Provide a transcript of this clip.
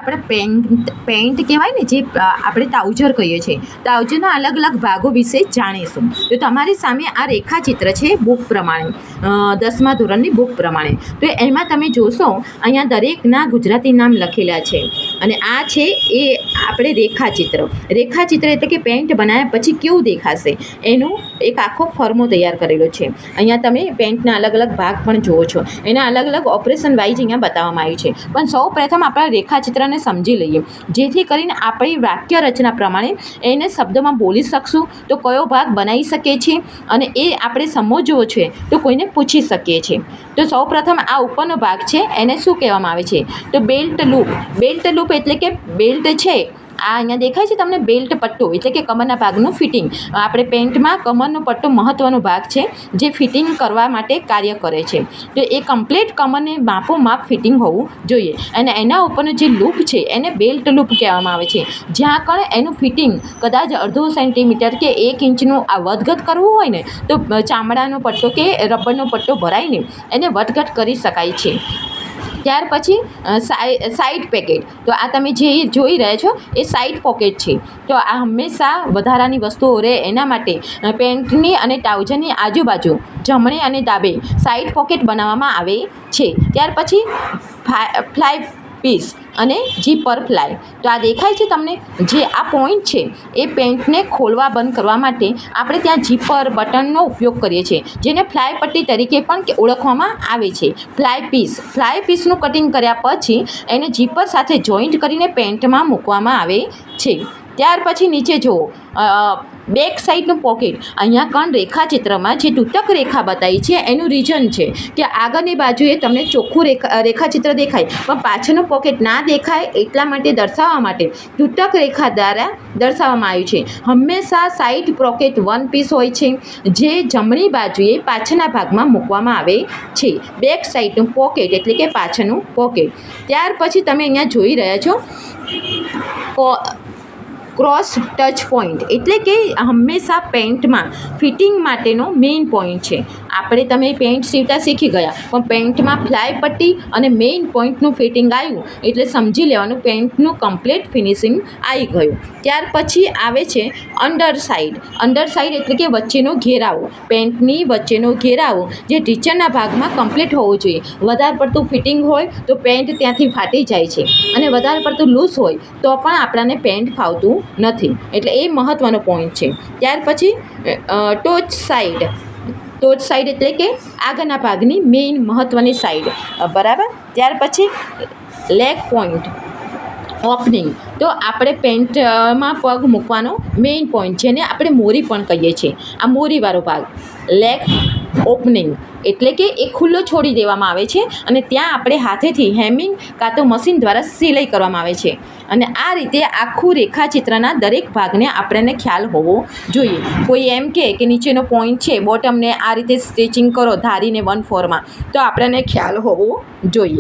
આપણે પેન્ટ કહેવાય ને, જે આપણે ટ્રાઉઝર કહીએ છીએ, ટ્રાઉઝરના અલગ અલગ ભાગો વિશે જાણીશું. તો તમારી સામે આ રેખાચિત્ર છે બુક પ્રમાણે, 10મા ધોરણની બુક પ્રમાણે. તો એમાં તમે જોશો અહીંયા દરેકના ગુજરાતી નામ લખેલા છે. અને આ છે એ આપણે રેખાચિત્ર એટલે કે પેન્ટ બનાવ્યા પછી કેવું દેખાશે એનું એક આખો ફોર્મો તૈયાર કરેલો છે. અહીંયા તમે પેન્ટના અલગ અલગ ભાગ પણ જુઓ છો. એના અલગ અલગ ઓપરેશન વાઇઝ અહીંયા બતાવવામાં આવ્યું છે. પણ સૌ પ્રથમ આપણા રેખાચિત્રને સમજી લઈએ, જેથી કરીને આપણી વાક્ય રચના પ્રમાણે એને શબ્દમાં બોલી શકશું, તો કયો ભાગ બનાવી શકીએ છીએ અને એ આપણે સમજવો છે તો કોઈને પૂછી શકીએ છીએ. તો સૌ પ્રથમ આ ઉપરનો ભાગ છે એને શું કહેવામાં આવે છે? તો બેલ્ટ લૂપ એટલે કે બેલ્ટ છે. આ અહીંયા દેખાય છે તમને બેલ્ટ પટ્ટો એટલે કે કમરના ભાગનું ફિટિંગ. આપણે પેન્ટમાં કમરનો પટ્ટો મહત્ત્વનો ભાગ છે જે ફિટિંગ કરવા માટે કાર્ય કરે છે. તો એ કમ્પ્લીટ કમરને માપ ફિટિંગ હોવું જોઈએ. અને એના ઉપરનો જે લૂપ છે એને બેલ્ટ લૂપ કહેવામાં આવે છે. જ્યાં કણ એનું ફિટિંગ કદાચ અડધો સેન્ટીમીટર કે 1 ઇંચનું આ વધઘટ કરવું હોય ને, તો ચામડાનો પટ્ટો કે રબરનો પટ્ટો ભરાઈને એને વધઘટ કરી શકાય છે. ત્યાર પછી સાઇડ પેકેટ. તો આ તમે જે જોઈ રહ્યા છો એ સાઇડ પોકેટ છે. તો આ હંમેશા વધારાની વસ્તુઓ રહે એના માટે પેન્ટની અને ટ્રાઉઝરની આજુબાજુ જમણે અને ડાબે સાઇડ પોકેટ બનાવવામાં આવે છે. ત્યાર પછી ફ્લાય પીસ અને જીપર ફ્લાય. તો આ દેખાય છે તમને જે આ પોઈન્ટ છે એ પેન્ટને ખોલવા બંધ કરવા માટે આપણે ત્યાં જીપર બટનનો ઉપયોગ કરીએ છીએ, જેને ફ્લાય પટ્ટી તરીકે પણ ઓળખવામાં આવે છે. ફ્લાય પીસનું કટિંગ કર્યા પછી એને જીપર સાથે જોઈન્ટ કરીને પેન્ટમાં મૂકવામાં આવે છે. ત્યાર પછી નીચે જુઓ બેક સાઈડનું પોકેટ. અહીંયા કણ રેખાચિત્રમાં જે તૂટક રેખા બતાવી છે એનું રીઝન છે કે આગળની બાજુએ તમને ચોખ્ખું રેખાચિત્ર દેખાય પણ પાછળનું પોકેટ ના દેખાય, એટલા માટે દર્શાવવા માટે તૂટક રેખા દ્વારા દર્શાવવામાં આવ્યું છે. હંમેશા સાઈડ પોકેટ 1 પીસ હોય છે જે જમણી બાજુએ પાછળના ભાગમાં મૂકવામાં આવે છે. બેક સાઈડનું પોકેટ એટલે કે પાછળનું પોકેટ. ત્યાર પછી તમે અહીંયા જોઈ રહ્યા છો ક્રોસ ટચ પોઈન્ટ એટલે કે હંમેશા પેન્ટમાં ફિટિંગ માટેનો મેઇન પોઈન્ટ છે. તમે પેન્ટ સીવતા શીખી ગયા પણ પેન્ટમાં ફ્લાય પટ્ટી અને મેઇન પોઈન્ટનું ફિટિંગ આવ્યું એટલે સમજી લેવાનું પેન્ટનું કમ્પ્લીટ ફિનિશિંગ આવી ગયું. ત્યાર પછી આવે છે અંડરસાઇડ એટલે કે વચ્ચેનો ઘેરાવો. પેન્ટની વચ્ચેનો ઘેરાવો જે ટીચરના ભાગમાં કમ્પ્લીટ હોવો જોઈએ. વધારે પડતું ફિટિંગ હોય તો પેન્ટ ત્યાંથી ફાટી જાય છે અને વધારે પડતું લૂઝ હોય તો પણ આપણાને પેન્ટ ફાવતું નથી. એટલે એ મહત્ત્વનો પોઈન્ટ છે. ત્યાર પછી ટોચ સાઈડ એટલે કે આગળના ભાગની મેઇન મહત્ત્વની સાઈડ, બરાબર. ત્યાર પછી લેગ પોઈન્ટ ઓપનિંગ. તો આપણે પેન્ટમાં પગ મૂકવાનો મેઇન પોઈન્ટ, જેને આપણે મોરી પણ કહીએ છીએ. આ મોરીવાળો ભાગ લેગ ઓપનિંગ એટલે કે એ ખુલ્લો છોડી દેવામાં આવે છે અને ત્યાં આપણે હાથેથી હેમિંગ કાં તો મશીન દ્વારા સિલાઈ કરવામાં આવે છે. અને આ રીતે આખું રેખાચિત્રના દરેક ભાગને આપણને ખ્યાલ હોવો જોઈએ. કોઈ એમ કે નીચેનો પોઈન્ટ છે બોટમને આ રીતે સ્ટિચિંગ કરો ધારીને 1/4માં, તો આપણને ખ્યાલ હોવો જોઈએ.